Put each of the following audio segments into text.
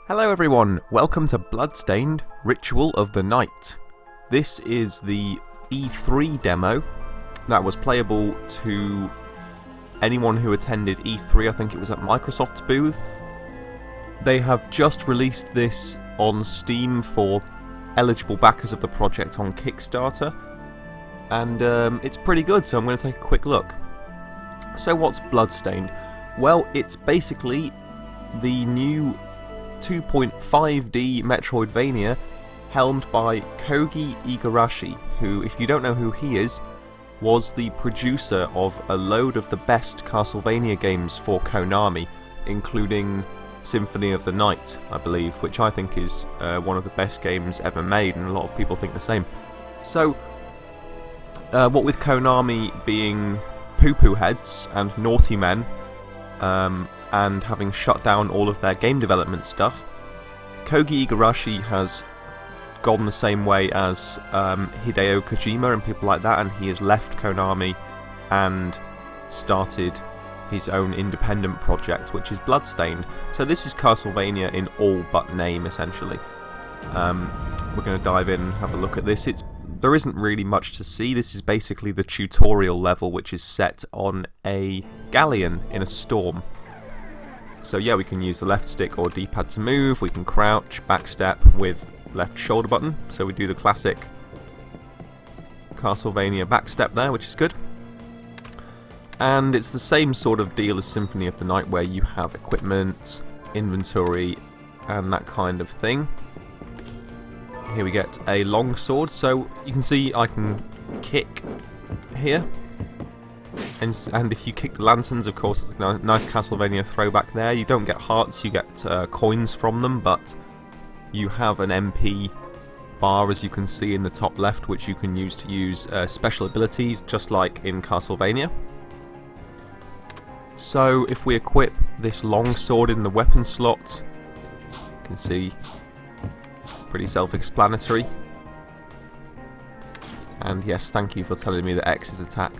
Hello everyone, welcome to Bloodstained, Ritual of the Night. This is the E3 demo that was playable to anyone who attended E3, I think it was at Microsoft's booth. They have just released this on Steam for eligible backers of the project on Kickstarter, and it's pretty good, so I'm going to take a quick look. So what's Bloodstained? Well, it's basically the new 2.5D Metroidvania helmed by Koji Igarashi, who, if you don't know who he is, was the producer of a load of the best Castlevania games for Konami, including Symphony of the Night, I believe, which I think is one of the best games ever made, and a lot of people think the same. So, what with Konami being poo-poo heads and naughty men, and having shut down all of their game development stuff, Koji Igarashi has gone the same way as Hideo Kojima and people like that, and he has left Konami and started his own independent project, which is Bloodstained. So this is Castlevania in all but name, essentially. We're going to dive in and have a look at this. There isn't really much to see. This is basically the tutorial level, which is set on a galleon in a storm. So yeah, we can use the left stick or D-pad to move, we can crouch, backstep with left shoulder button, so we do the classic Castlevania backstep there, which is good. And it's the same sort of deal as Symphony of the Night, where you have equipment, inventory, and that kind of thing. Here we get a long sword, so you can see I can kick here. And if you kick the lanterns, of course, it's a nice Castlevania throwback there. You don't get hearts, you get coins from them, but you have an MP bar, as you can see in the top left, which you can use to use special abilities, just like in Castlevania. So if we equip this long sword in the weapon slot, you can see, pretty self-explanatory. And yes, thank you for telling me that X is attack.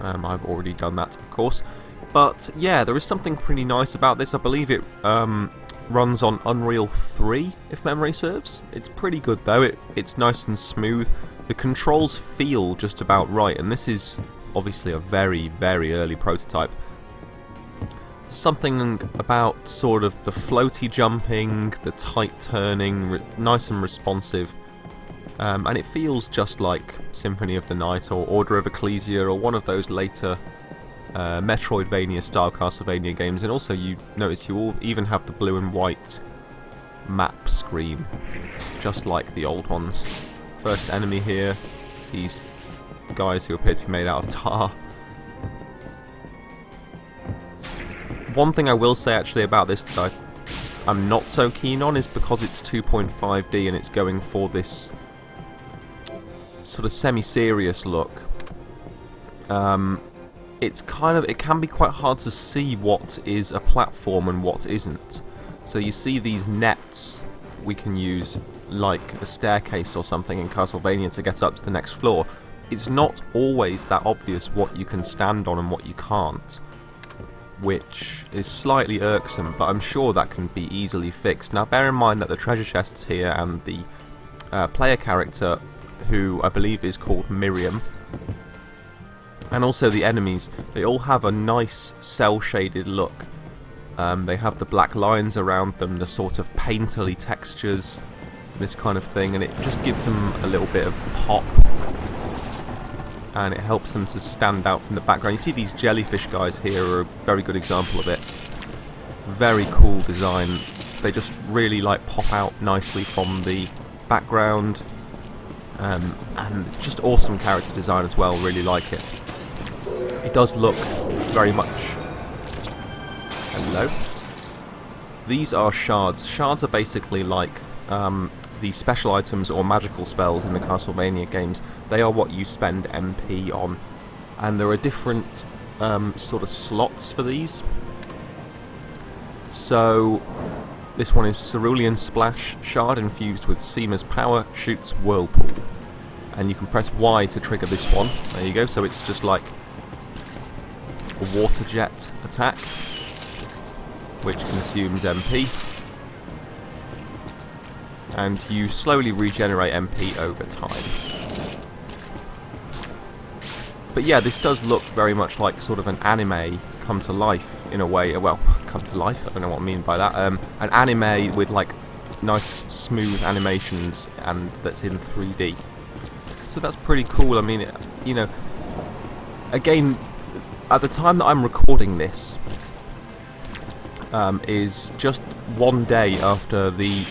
I've already done that, of course. But yeah, there is something pretty nice about this. I believe it runs on Unreal 3, if memory serves. It's pretty good though. It's nice and smooth. The controls feel just about right, and this is obviously a very, very early prototype. Something about sort of the floaty jumping, the tight turning, nice and responsive. And it feels just like Symphony of the Night or Order of Ecclesia or one of those later Metroidvania style Castlevania games. And also you notice you all even have the blue and white map screen, just like the old ones. First enemy here, these guys who appear to be made out of tar. One thing I will say actually about this that I'm not so keen on is because it's 2.5D and it's going for this sort of semi-serious look. It can be quite hard to see what is a platform and what isn't. So you see these nets we can use like a staircase or something in Castlevania to get up to the next floor. It's not always that obvious what you can stand on and what you can't, which is slightly irksome, but I'm sure that can be easily fixed. Now bear in mind that the treasure chests here and the player character, who I believe is called Miriam, and also the enemies, they all have a nice cel-shaded look. They have the black lines around them, the sort of painterly textures, this kind of thing, and it just gives them a little bit of pop, and it helps them to stand out from the background. You see these jellyfish guys here are a very good example of it. Very cool design. They just really like pop out nicely from the background. And just awesome character design as well, really like it. It does look very much... Hello? These are shards. Shards are basically like the special items or magical spells in the Castlevania games. They are what you spend MP on. And there are different sort of slots for these. So this one is Cerulean Splash Shard infused with Seema's power, shoots Whirlpool. And you can press Y to trigger this one. There you go, so it's just like a water jet attack, which consumes MP. and you slowly regenerate MP over time. But yeah, this does look very much like sort of an anime come to life in a way. Well, come to life, I don't know what I mean by that. An anime with like nice smooth animations and that's in 3D. So that's pretty cool. I mean, you know, again, at the time that I'm recording this is just one day after the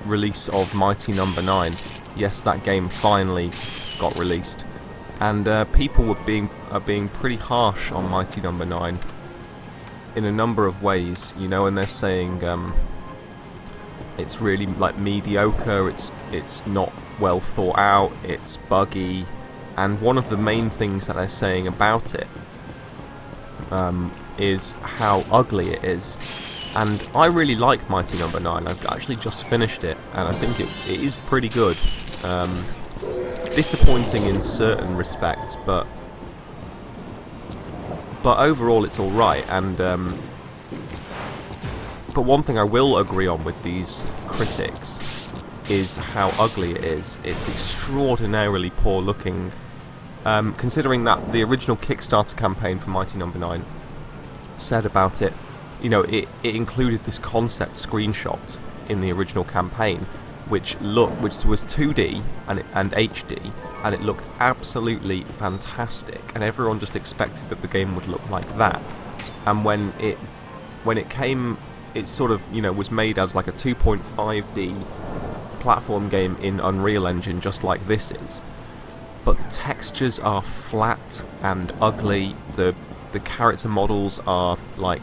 release of Mighty Number 9. Yes, that game finally got released. And people are being pretty harsh on Mighty Number 9 in a number of ways, you know, and they're saying it's really like mediocre, it's not well thought out, it's buggy, and one of the main things that they're saying about it is how ugly it is. And I really like Mighty Number 9. I've actually just finished it, and I think it is pretty good. Disappointing in certain respects, but overall it's alright. And but one thing I will agree on with these critics is how ugly it is. It's extraordinarily poor looking, considering that the original Kickstarter campaign for Mighty Number 9 said about it, you know, it included this concept screenshot in the original campaign, which was 2D and HD, and it looked absolutely fantastic, and everyone just expected that the game would look like that. And when it came, it sort of, you know, was made as like a 2.5D platform game in Unreal Engine, just like this is. But the textures are flat and ugly. The character models are like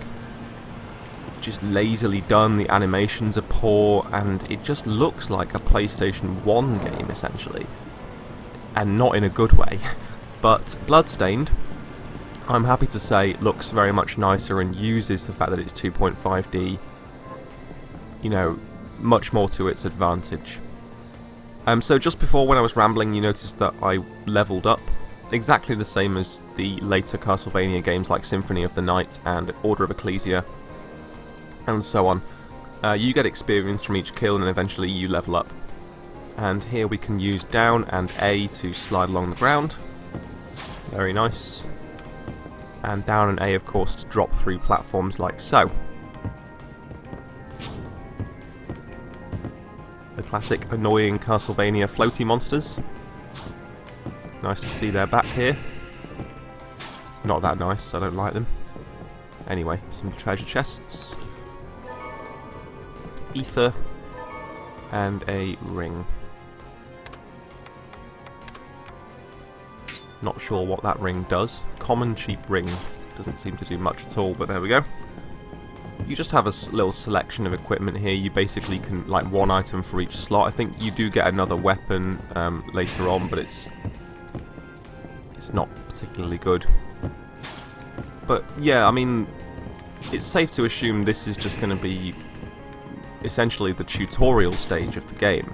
just lazily done, the animations are poor, and it just looks like a PlayStation 1 game essentially, and not in a good way. But Bloodstained, I'm happy to say, looks very much nicer and uses the fact that it's 2.5D, you know, much more to its advantage. So just before, when I was rambling, you noticed that I leveled up, exactly the same as the later Castlevania games like Symphony of the Night and Order of Ecclesia, and so on. You get experience from each kill, and eventually you level up. And here we can use down and A to slide along the ground. Very nice. And down and A, of course, to drop through platforms like so. The classic annoying Castlevania floaty monsters. Nice to see they're back here. Not that nice, I don't like them. Anyway, some treasure chests. Ether. And a ring. Not sure what that ring does. Common cheap ring. Doesn't seem to do much at all, but there we go. You just have a little selection of equipment here. You basically can, like, one item for each slot. I think you do get another weapon later on, but it's not particularly good. But yeah, I mean, it's safe to assume this is just going to be essentially the tutorial stage of the game.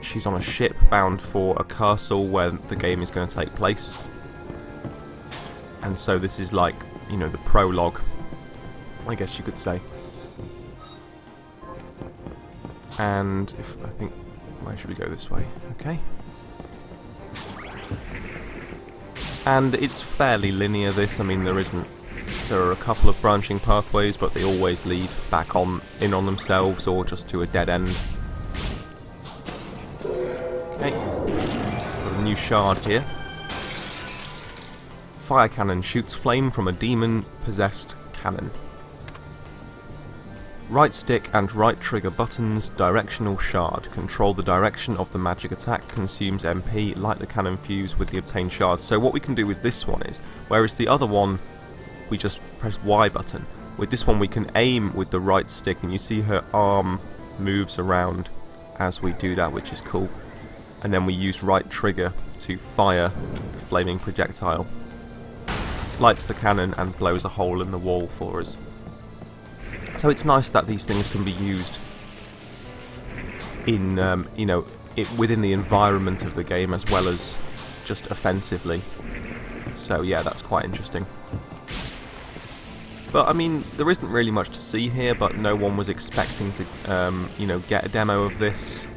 She's on a ship bound for a castle where the game is going to take place. And so this is like, you know, the prologue, I guess you could say. And if I think, where should we go? This way? Okay. And it's fairly linear, this. I mean, there are a couple of branching pathways, but they always lead back in on themselves or just to a dead end. Okay. Got a new shard here. Fire cannon shoots flame from a demon-possessed cannon. Right stick and right trigger buttons, directional shard. Control the direction of the magic attack, consumes MP, light the cannon fuse with the obtained shard. So what we can do with this one is, whereas the other one, we just press Y button. With this one we can aim with the right stick, and you see her arm moves around as we do that, which is cool. And then we use right trigger to fire the flaming projectile. Lights the cannon and blows a hole in the wall for us. So it's nice that these things can be used in, you know, within the environment of the game as well as just offensively. So yeah, that's quite interesting. But I mean, there isn't really much to see here, but no one was expecting to, you know, get a demo of this.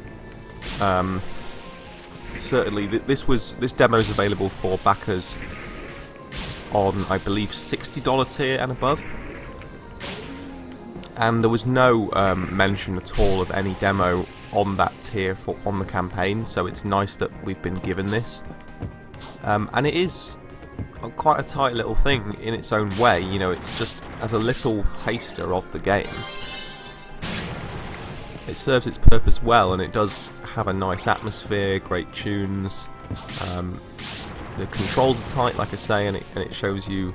Certainly, this demo is available for backers on, I believe, $60 tier and above. And there was no mention at all of any demo on that tier on the campaign, so it's nice that we've been given this. And it is quite a tight little thing in its own way, you know, it's just as a little taster of the game. It serves its purpose well, and it does have a nice atmosphere, great tunes. The controls are tight, like I say, and it shows you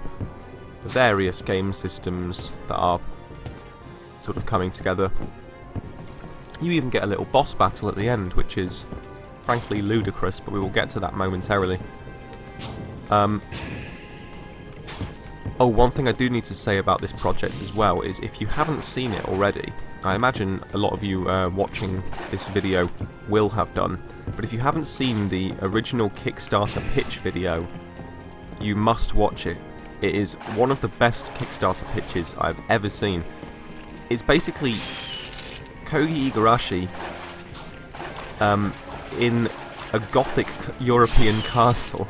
the various game systems that are sort of coming together. You even get a little boss battle at the end, which is frankly ludicrous, but we will get to that momentarily. Oh, one thing I do need to say about this project as well is if you haven't seen it already, I imagine a lot of you watching this video will have done, but if you haven't seen the original Kickstarter pitch video, you must watch it. It is one of the best Kickstarter pitches I've ever seen. It's basically Koji Igarashi in a gothic European castle.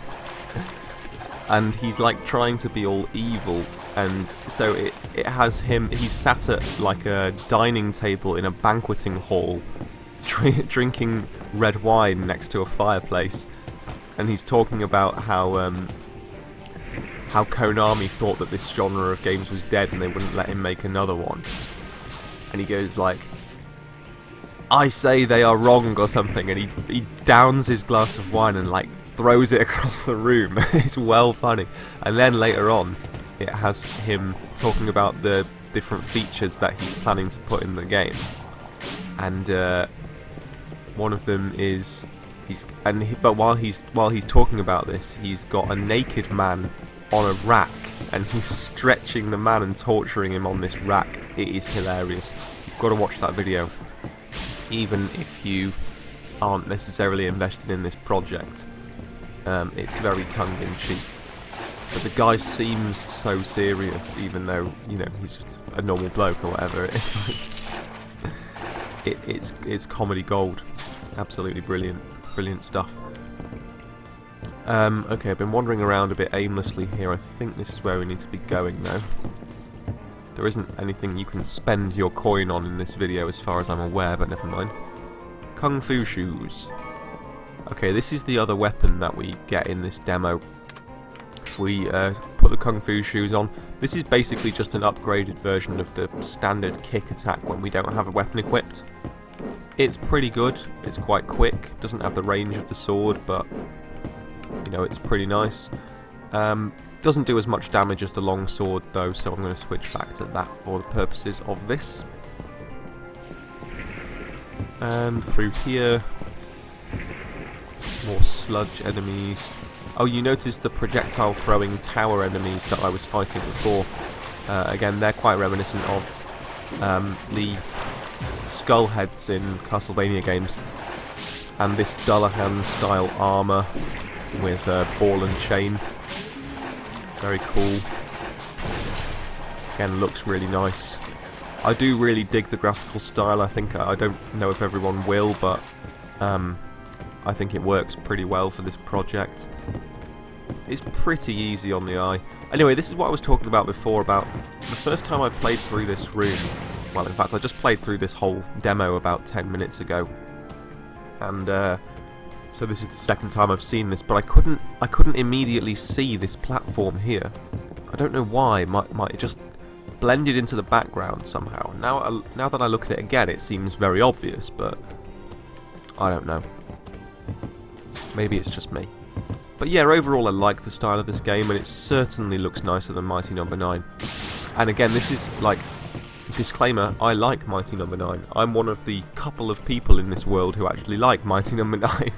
And he's like trying to be all evil, and so it has him, he's sat at like a dining table in a banqueting hall drinking red wine next to a fireplace, and he's talking about how Konami thought that this genre of games was dead and they wouldn't let him make another one, and he goes like, "I say they are wrong" or something, and he downs his glass of wine and like throws it across the room. It's well funny. And then later on, it has him talking about the different features that he's planning to put in the game. And one of them is but while he's talking about this, he's got a naked man on a rack, and he's stretching the man and torturing him on this rack. It is hilarious. You've got to watch that video, even if you aren't necessarily invested in this project. It's very tongue-in-cheek, but the guy seems so serious, even though, you know, he's just a normal bloke or whatever. It's like it's comedy gold. Absolutely brilliant stuff. Okay, I've been wandering around a bit aimlessly here. I think this is where we need to be going now. There isn't anything you can spend your coin on in this video as far as I'm aware, but never mind. Kung Fu shoes. Okay, this is the other weapon that we get in this demo. If we put the Kung Fu shoes on, this is basically just an upgraded version of the standard kick attack when we don't have a weapon equipped. It's pretty good, it's quite quick, doesn't have the range of the sword, but you know, it's pretty nice. Doesn't do as much damage as the long sword though, so I'm going to switch back to that for the purposes of this. And through here, more sludge enemies. Oh, you notice the projectile throwing tower enemies that I was fighting before. Again, they're quite reminiscent of the skull heads in Castlevania games. And this Dullahan style armour with ball and chain. Very cool. Again, looks really nice. I do really dig the graphical style. I think, I don't know if everyone will, but I think it works pretty well for this project. It's pretty easy on the eye. Anyway, this is what I was talking about before, about the first time I played through this room. Well, in fact, I just played through this whole demo about 10 minutes ago. And so this is the second time I've seen this, but I couldn't immediately see this platform here. I don't know why. It just blended into the background somehow. Now that I look at it again, it seems very obvious, but I don't know. Maybe it's just me. But yeah, overall I like the style of this game, and it certainly looks nicer than Mighty No. 9. And again, this is like, disclaimer, I like Mighty No. 9. I'm one of the couple of people in this world who actually like Mighty No. 9.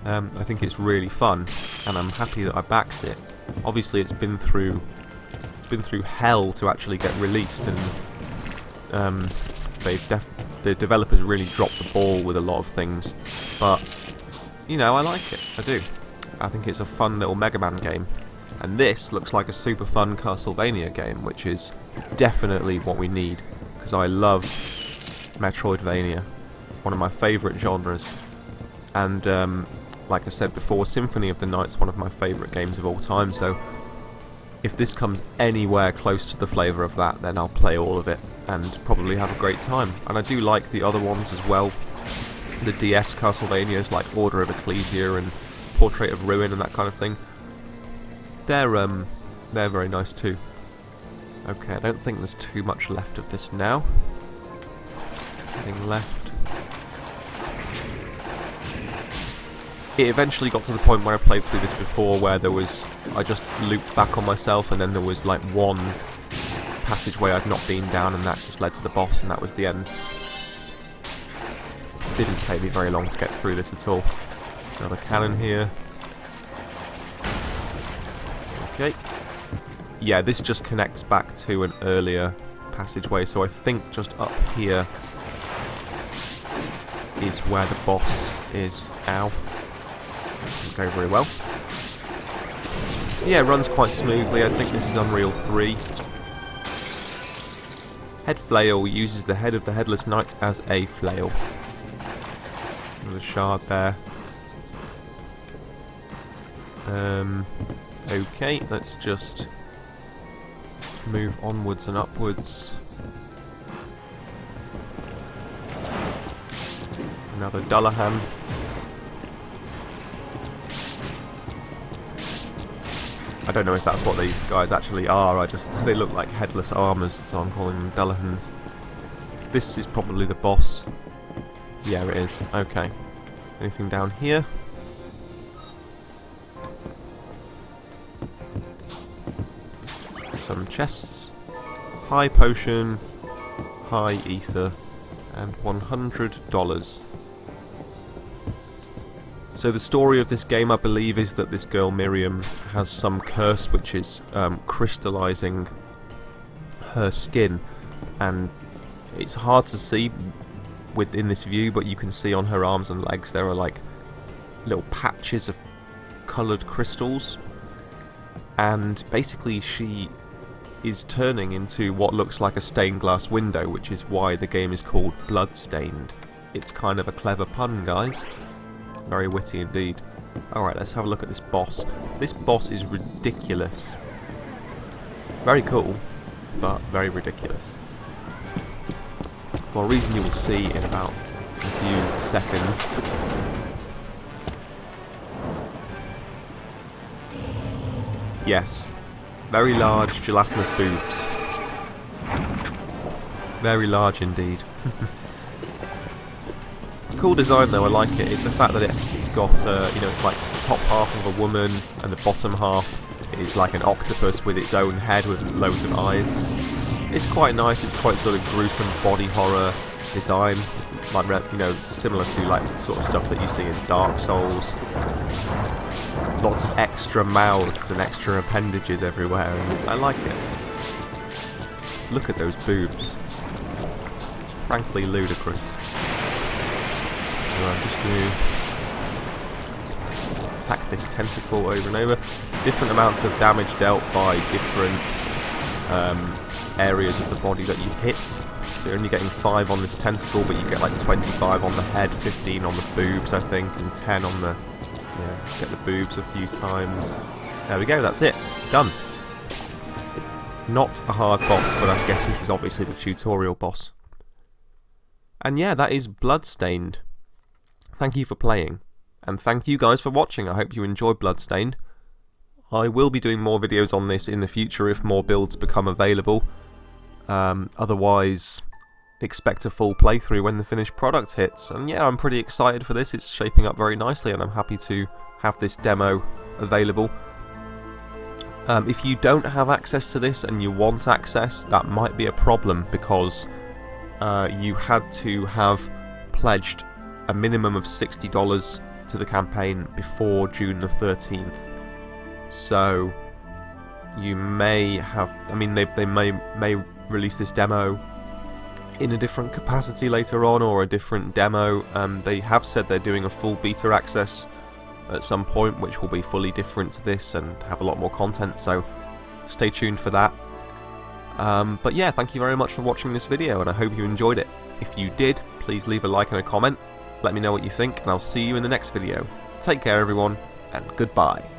I think it's really fun, and I'm happy that I backed it. Obviously it's been through hell to actually get released, and the developers really dropped the ball with a lot of things, but you know, I like it. I do. I think it's a fun little Mega Man game. And this looks like a super fun Castlevania game, which is definitely what we need, because I love Metroidvania, one of my favourite genres. And like I said before, Symphony of the Night's one of my favourite games of all time, so if this comes anywhere close to the flavour of that, then I'll play all of it and probably have a great time. And I do like the other ones as well, the DS Castlevanias like Order of Ecclesia and Portrait of Ruin and that kind of thing. They're very nice too. Okay, I don't think there's too much left of this now. Nothing left. It eventually got to the point where I played through this before where I just looped back on myself, and then there was like one passageway I'd not been down, and that just led to the boss, and that was the end. Didn't take me very long to get through this at all. Another cannon here. Okay. Yeah, this just connects back to an earlier passageway, so I think just up here is where the boss is. Ow. Didn't go very well. Yeah, it runs quite smoothly. I think this is Unreal 3. Head flail uses the head of the Headless Knight as a flail. Another shard there. Okay, let's just move onwards and upwards. Another Dullahan. I don't know if that's what these guys actually are, they look like headless armours, so I'm calling them Dullahans. This is probably the boss. Yeah, it is. Okay. Anything down here? Some chests. High potion, high ether, and $100. So the story of this game, I believe, is that this girl Miriam has some curse which is crystallizing her skin, and it's hard to see within this view, but you can see on her arms and legs there are like little patches of coloured crystals, and basically she is turning into what looks like a stained glass window, which is why the game is called Bloodstained. It's kind of a clever pun, guys. Very witty indeed. Alright, let's have a look at this boss. This boss is ridiculous. Very cool, but very ridiculous. For a reason you will see in about a few seconds. Yes. Very large gelatinous boobs. Very large indeed. Cool design though, I like it. The fact that it's got, you know, it's like the top half of a woman and the bottom half is like an octopus with its own head with loads of eyes. It's quite nice. It's quite sort of gruesome body horror design, like, you know, similar to like sort of stuff that you see in Dark Souls. Lots of extra mouths and extra appendages everywhere, and I like it. Look at those boobs. It's frankly ludicrous. So I'm just going to attack this tentacle over and over. Different amounts of damage dealt by different areas of the body that you hit. So you're only getting 5 on this tentacle, but you get like 25 on the head, 15 on the boobs, I think, and 10 on the... Yeah, let's get the boobs a few times. There we go, that's it. Done. Not a hard boss, but I guess this is obviously the tutorial boss. And yeah, that is Bloodstained. Thank you for playing, and thank you guys for watching. I hope you enjoyed Bloodstained. I will be doing more videos on this in the future if more builds become available. Otherwise, expect a full playthrough when the finished product hits. And yeah, I'm pretty excited for this. It's shaping up very nicely, and I'm happy to have this demo available. If you don't have access to this and you want access, that might be a problem, because you had to have pledged a minimum of $60 to the campaign before June the 13th. So you may have, I mean, they may release this demo in a different capacity later on, or a different demo. They have said they're doing a full beta access at some point, which will be fully different to this and have a lot more content, so stay tuned for that. But yeah, thank you very much for watching this video, and I hope you enjoyed it. If you did, please leave a like and a comment, let me know what you think, and I'll see you in the next video. Take care everyone, and goodbye.